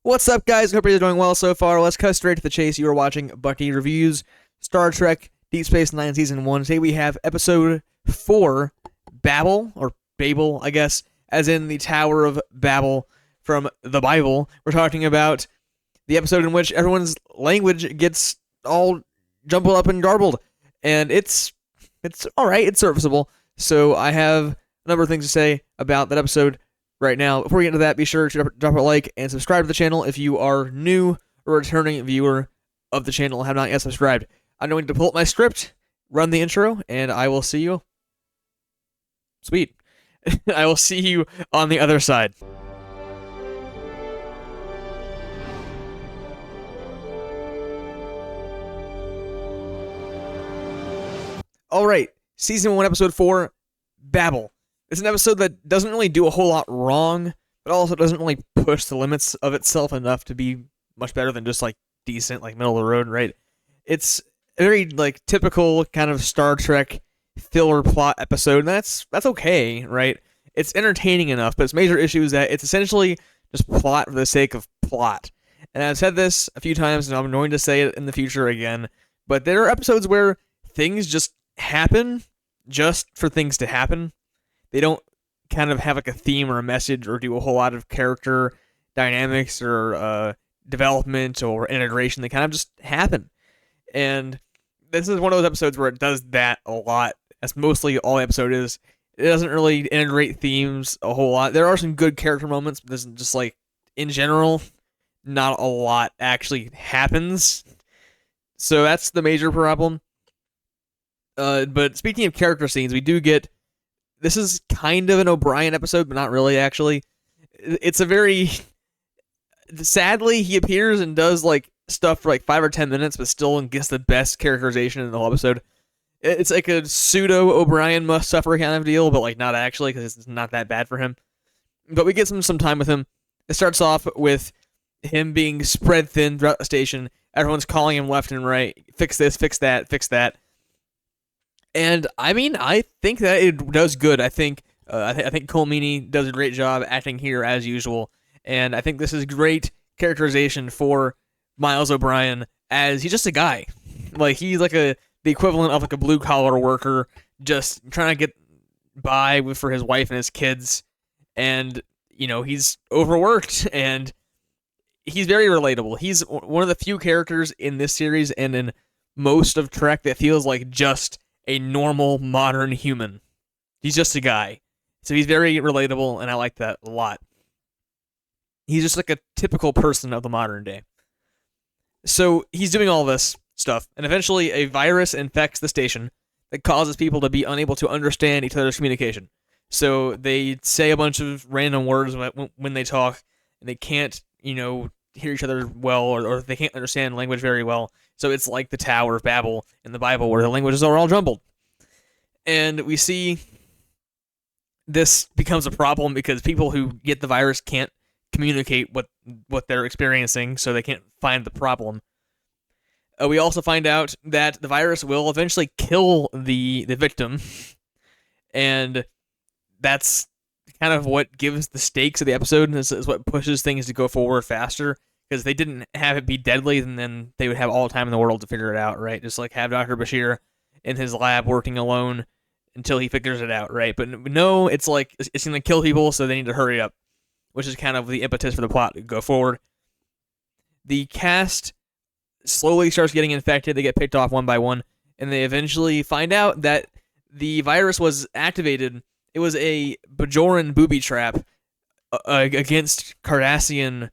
What's up, guys? Hope you're doing well so far. Let's cut straight to the chase. You are watching Bucky Reviews Star Trek Deep Space Nine Season 1. Today we have Episode 4, Babel, or Babel, I guess, as in the Tower of Babel from the Bible. We're talking about the episode in which everyone's language gets all jumbled up and garbled. And it's alright, it's serviceable. So I have a number of things to say about that episode right now. Before we get into that, be sure to drop a like and subscribe to the channel if you are new or returning viewer of the channel and have not yet subscribed. I'm going to pull up my script, run the intro, and I will see you. Sweet. I will see you on the other side. Alright, Season 1, Episode 4, Babel. It's an episode that doesn't really do a whole lot wrong, but also doesn't really push the limits of itself enough to be much better than just, like, decent, like, middle of the road, right? It's a very, like, typical kind of Star Trek filler plot episode, and that's okay, right? It's entertaining enough, but its major issue is that it's essentially just plot for the sake of plot. And I've said this a few times, and I'm going to say it in the future again, but there are episodes where things just happen just for things to happen. They don't kind of have like a theme or a message or do a whole lot of character dynamics or development or integration. They kind of just happen. And this is one of those episodes where it does that a lot. That's mostly all the episode is. It doesn't really integrate themes a whole lot. There are some good character moments, but this is just like, in general, not a lot actually happens. So that's the major problem. But speaking of character scenes, we do get... This is kind of an O'Brien episode, but not really, actually. It's a very... Sadly, he appears and does, like, stuff for, like, 5 or 10 minutes, but still gets the best characterization in the whole episode. It's like a pseudo-O'Brien must-suffer kind of deal, but, like, not actually, because it's not that bad for him. But we get some time with him. It starts off with him being spread thin throughout the station. Everyone's calling him left and right. Fix this, fix that, fix that. And I mean, I think that it does good. I think Cole Meany does a great job acting here as usual, and I think this is great characterization for Miles O'Brien as he's just a guy. Like he's like the equivalent of like a blue collar worker, just trying to get by for his wife and his kids, and you know he's overworked and he's very relatable. He's one of the few characters in this series and in most of Trek that feels like just a normal, modern human. He's just a guy. So he's very relatable, and I like that a lot. He's just like a typical person of the modern day. So he's doing all this stuff, and eventually a virus infects the station that causes people to be unable to understand each other's communication. So they say a bunch of random words when they talk, and they can't, hear each other well, or they can't understand language very well. So it's like the Tower of Babel in the Bible, where the languages are all jumbled. And we see this becomes a problem because people who get the virus can't communicate what they're experiencing, so they can't find the problem. We also find out that the virus will eventually kill the victim, and that's kind of what gives the stakes of the episode, and is what pushes things to go forward faster. Because they didn't have it be deadly, and then they would have all the time in the world to figure it out, right? Just like have Dr. Bashir in his lab working alone until he figures it out, right? But no, it's like it's going to kill people, so they need to hurry up, which is kind of the impetus for the plot to go forward. The cast slowly starts getting infected. They get picked off one by one, and they eventually find out that the virus was activated. It was a Bajoran booby trap against Cardassian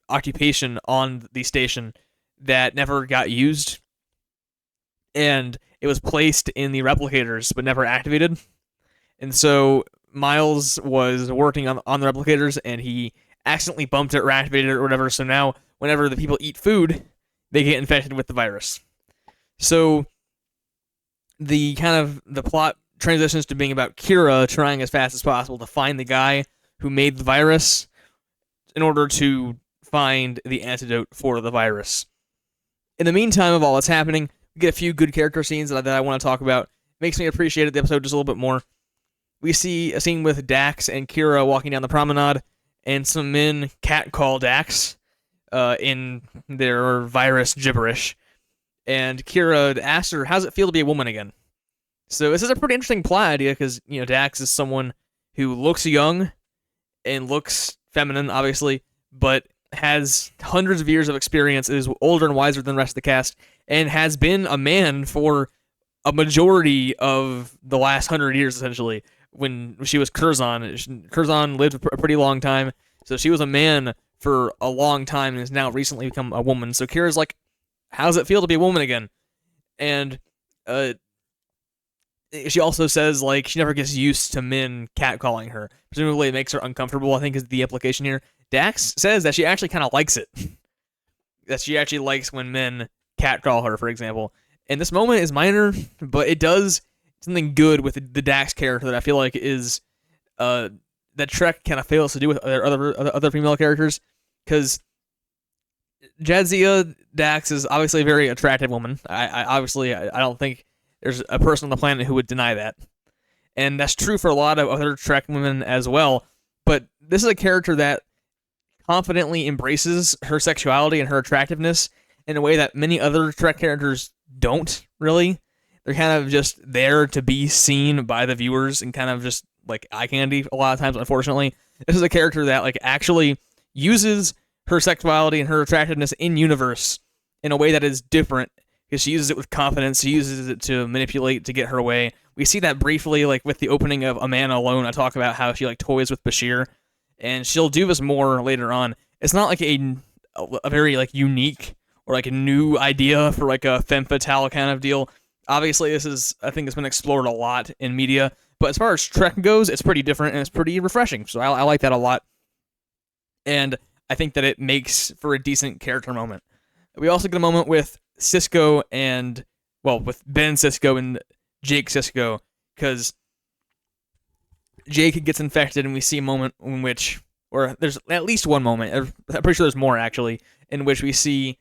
occupation on the station that never got used, and it was placed in the replicators but never activated. And so Miles was working on the replicators, and he accidentally bumped it or activated it or whatever. So now whenever the people eat food, they get infected with the virus. So the plot transitions to being about Kira trying as fast as possible to find the guy who made the virus in order to find the antidote for the virus. In the meantime of all that's happening, we get a few good character scenes that I want to talk about. Makes me appreciate the episode just a little bit more. We see a scene with Dax and Kira walking down the promenade, and some men catcall Dax, in their virus gibberish. And Kira asks her, "How's it feel to be a woman again?" So this is a pretty interesting plot idea because Dax is someone who looks young and looks feminine, obviously, but has hundreds of years of experience, is older and wiser than the rest of the cast, and has been a man for a majority of the last 100 years, essentially. When she was Curzon, Curzon lived a pretty long time, so she was a man for a long time and has now recently become a woman. So Kira's like, "How's it feel to be a woman again?" And she also says, like, she never gets used to men catcalling her. Presumably it makes her uncomfortable, I think is the implication here. Dax says that she actually kind of likes it. That she actually likes when men catcall her, for example. And this moment is minor, but it does something good with the Dax character that I feel like is that Trek kind of fails to do with other female characters. Because Jadzia Dax is obviously a very attractive woman. I don't think there's a person on the planet who would deny that. And that's true for a lot of other Trek women as well. But this is a character that confidently embraces her sexuality and her attractiveness in a way that many other Trek characters don't, really. They're kind of just there to be seen by the viewers and kind of just like eye candy a lot of times, unfortunately. This is a character that like actually uses her sexuality and her attractiveness in universe in a way that is different, because she uses it with confidence. She uses it to manipulate to get her way. We see that briefly, like with the opening of A Man Alone. I talk about how she like toys with Bashir, and she'll do this more later on. It's not like a very like unique or like a new idea for like a femme fatale kind of deal. Obviously, this is, I think it's been explored a lot in media, but as far as Trek goes, it's pretty different and it's pretty refreshing. So I like that a lot, and I think that it makes for a decent character moment. We also get a moment with Sisko and, well, with Ben Sisko and Jake Sisko, because Jake gets infected, and we see a moment in which, or there's at least one moment, I'm pretty sure there's more actually, in which we see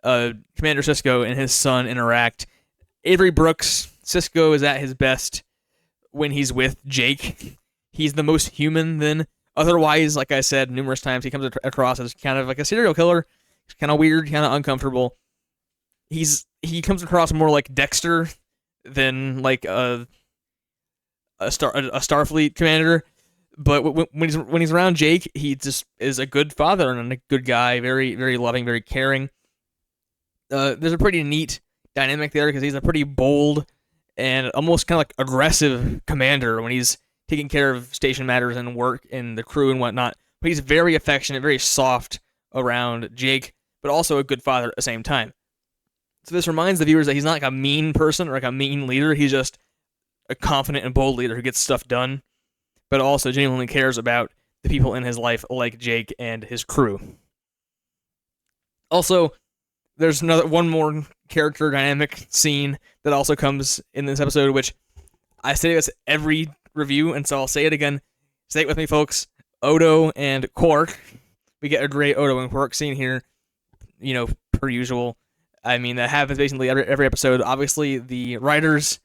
Commander Sisko and his son interact. Avery Brooks, Sisko is at his best when he's with Jake. He's the most human then. Otherwise, like I said numerous times, he comes across as kind of like a serial killer. He's kind of weird, kind of uncomfortable. He comes across more like Dexter than like a Starfleet commander. But when he's around Jake, he just is a good father and a good guy, very very loving, very caring. There's a pretty neat dynamic there because he's a pretty bold and almost kind of like aggressive commander when he's taking care of station matters and work and the crew and whatnot. But he's very affectionate, very soft around Jake, but also a good father at the same time. So this reminds the viewers that he's not like a mean person or like a mean leader. He's just a confident and bold leader who gets stuff done, but also genuinely cares about the people in his life like Jake and his crew. Also, there's one more character dynamic scene that also comes in this episode, which I say this every review, and so I'll say it again. Say it with me, folks. Odo and Quark. We get a great Odo and Quark scene here, per usual. I mean, that happens basically every episode. Obviously, the writers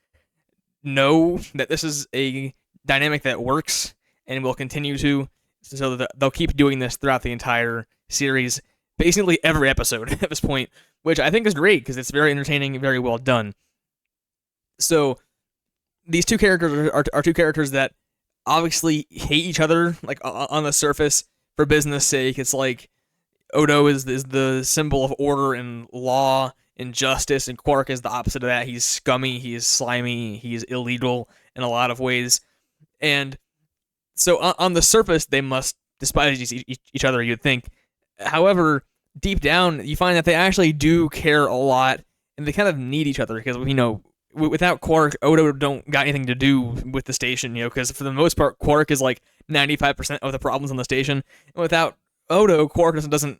know that this is a dynamic that works and will continue to, so that they'll keep doing this throughout the entire series, basically every episode at this point, which I think is great because it's very entertaining and very well done. So these two characters are two characters that obviously hate each other, like on the surface, for business sake. It's like Odo is the symbol of order and law and justice, and Quark is the opposite of that. He's scummy, he's slimy, he's illegal in a lot of ways. And so on the surface, they must despise each other, you'd think. However, deep down, you find that they actually do care a lot, and they kind of need each other, because, without Quark, Odo don't got anything to do with the station, because for the most part, Quark is like 95% of the problems on the station. And without Odo, Quark doesn't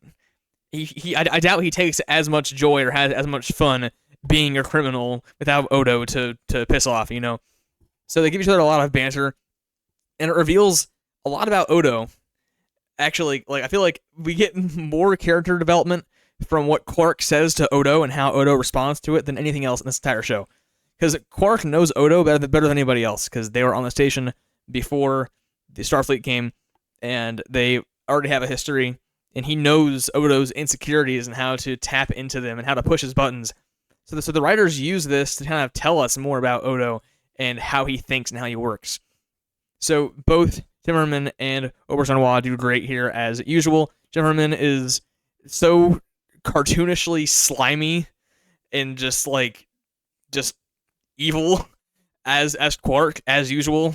I doubt he takes as much joy or has as much fun being a criminal without Odo to piss off, So they give each other a lot of banter, and it reveals a lot about Odo. Actually, I feel like we get more character development from what Quark says to Odo and how Odo responds to it than anything else in this entire show. Because Quark knows Odo better than anybody else, because they were on the station before the Starfleet came, and they already have a history, and he knows Odo's insecurities and how to tap into them and how to push his buttons. So the writers use this to kind of tell us more about Odo and how he thinks and how he works. So both Timmerman and Auberjonois do great here as usual. Timmerman is so cartoonishly slimy and just evil as Quark as usual,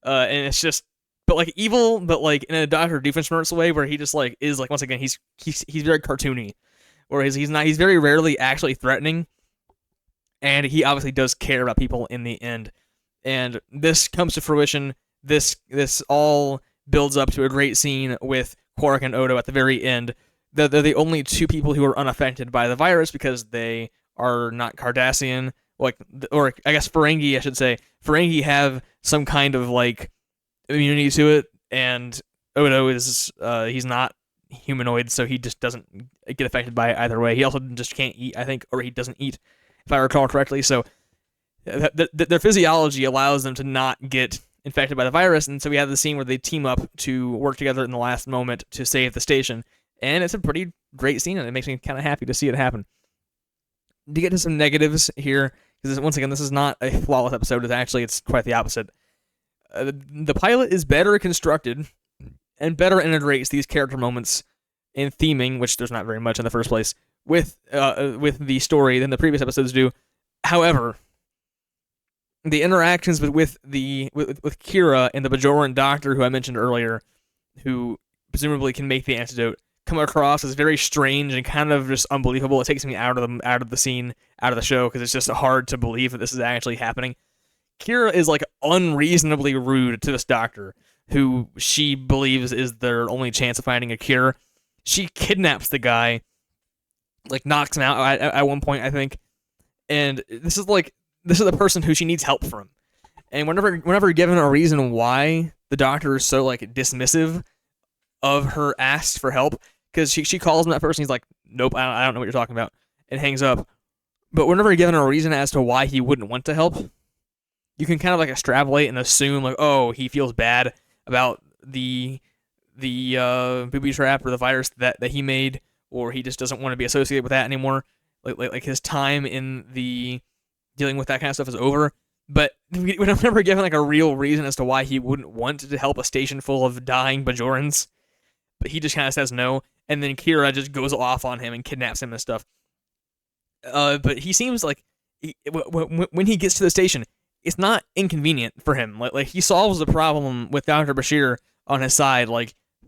and it's just evil, but in a Dr. Doofenshmirtz way, where he just is once again he's very cartoony, whereas he's very rarely actually threatening, and he obviously does care about people in the end, and this comes to fruition. This all builds up to a great scene with Quark and Odo at the very end. They're the only two people who are unaffected by the virus because they are not Cardassian. Or I guess Ferengi, I should say. Ferengi have some kind of immunity to it, and Odo is he's not humanoid, so he just doesn't get affected by it either way. He also just can't eat, I think, or he doesn't eat, if I recall correctly. So their physiology allows them to not get infected by the virus, and so we have the scene where they team up to work together in the last moment to save the station, and it's a pretty great scene, and it makes me kind of happy to see it happen. To get to some negatives here, because once again, this is not a flawless episode. It's quite the opposite. The pilot is better constructed and better integrates these character moments and theming, which there's not very much in the first place, with the story than the previous episodes do. However, the interactions with Kira and the Bajoran doctor, who I mentioned earlier, who presumably can make the antidote, come across as very strange and kind of just unbelievable. It takes me out of the scene, out of the show, because it's just hard to believe that this is actually happening. Kira is unreasonably rude to this doctor, who she believes is their only chance of finding a cure. She kidnaps the guy, knocks him out at one point, I think, and this is the person who she needs help from. And whenever given a reason why the doctor is so dismissive of her asks for help, because she calls him that person, he's like, nope, I don't know what you're talking about, and hangs up. But whenever given a reason as to why he wouldn't want to help, you can kind of extrapolate and assume oh, he feels bad about the booby trap or the virus that he made, or he just doesn't want to be associated with that anymore. His time in the dealing with that kind of stuff is over. But we don't ever given a real reason as to why he wouldn't want to help a station full of dying Bajorans. But he just kind of says no, and then Kira just goes off on him and kidnaps him and stuff. But he seems when he gets to the station, it's not inconvenient for him. He solves the problem with Dr. Bashir on his side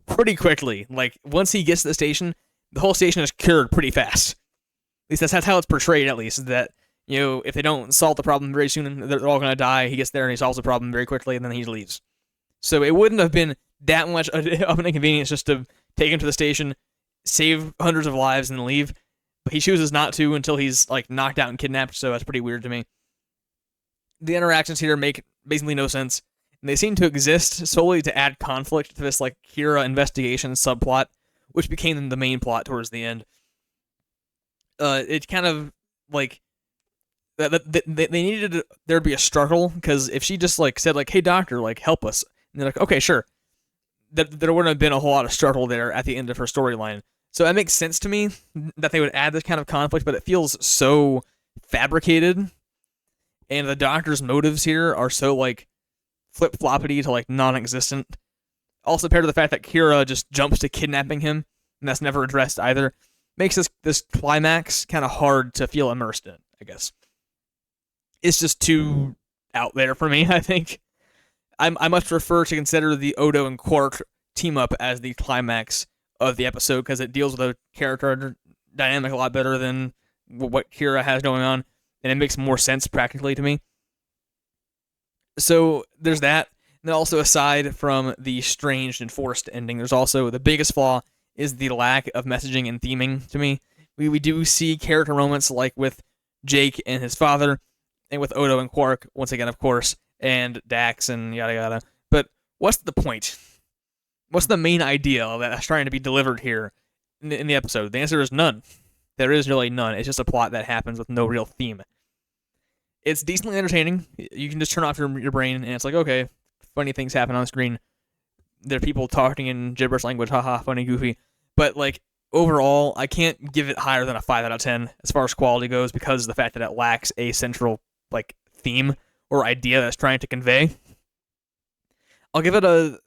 pretty quickly. Once he gets to the station, the whole station is cured pretty fast. At least that's how it's portrayed. At least that if they don't solve the problem very soon, they're all gonna die. He gets there and he solves the problem very quickly, and then he leaves. So it wouldn't have been that much of an inconvenience just to take him to the station, save hundreds of lives, and leave. But he chooses not to until he's knocked out and kidnapped. So that's pretty weird to me. The interactions here make basically no sense, and they seem to exist solely to add conflict to this Kira investigation subplot, which became the main plot towards the end. It's kind of they needed there to be a struggle, because if she just said hey doctor, help us, and they're okay, sure, there wouldn't have been a whole lot of struggle there at the end of her storyline. So that makes sense to me that they would add this kind of conflict, but it feels so fabricated. And the doctor's motives here are so flip-floppity to non-existent. Also paired to the fact that Kira just jumps to kidnapping him, and that's never addressed either, makes this climax kind of hard to feel immersed in, I guess. It's just too out there for me, I think. I much prefer to consider the Odo and Quark team-up as the climax of the episode, because it deals with a character dynamic a lot better than what Kira has going on, and it makes more sense practically to me. So there's that. And then also, aside from the strange and forced ending, there's also the biggest flaw is the lack of messaging and theming to me. We do see character moments with Jake and his father, and with Odo and Quark, once again, of course, and Dax and yada yada. But what's the point? What's the main idea that's trying to be delivered here in the episode? The answer is none. There is really none. It's just a plot that happens with no real theme. It's decently entertaining. You can just turn off your brain, and it's okay, funny things happen on screen. There are people talking in gibberish language, haha, funny, goofy. but like overall, I can't give it higher than a 5 out of 10 as far as quality goes because of the fact that it lacks a central like theme or idea that's trying to convey. I'll give it a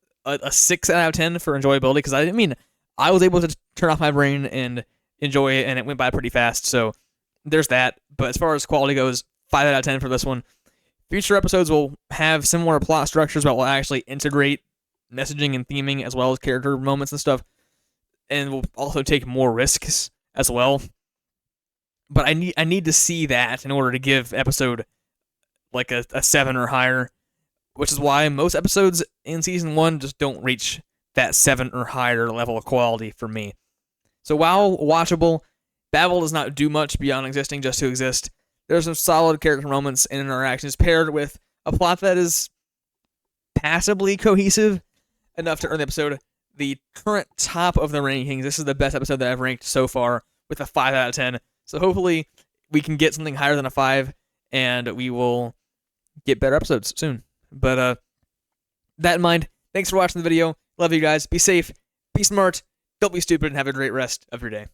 6 out of 10 for enjoyability because I was able to turn off my brain and enjoy it, and it went by pretty fast. So there's that. But as far as quality goes, 5 out of 10 for this one. Future episodes will have similar plot structures, but will actually integrate messaging and theming as well as character moments and stuff, and will also take more risks as well. But I need to see that in order to give episode like a 7 or higher, which is why most episodes in season 1 just don't reach that 7 or higher level of quality for me. So while watchable, Babel does not do much beyond existing just to exist. There's some solid character moments and interactions paired with a plot that is passably cohesive enough to earn the episode the current top of the rankings. This is the best episode that I've ranked so far with a 5 out of 10. So hopefully we can get something higher than a 5, and we will get better episodes soon. But that in mind, thanks for watching the video. Love you guys. Be safe, be smart, don't be stupid, and have a great rest of your day.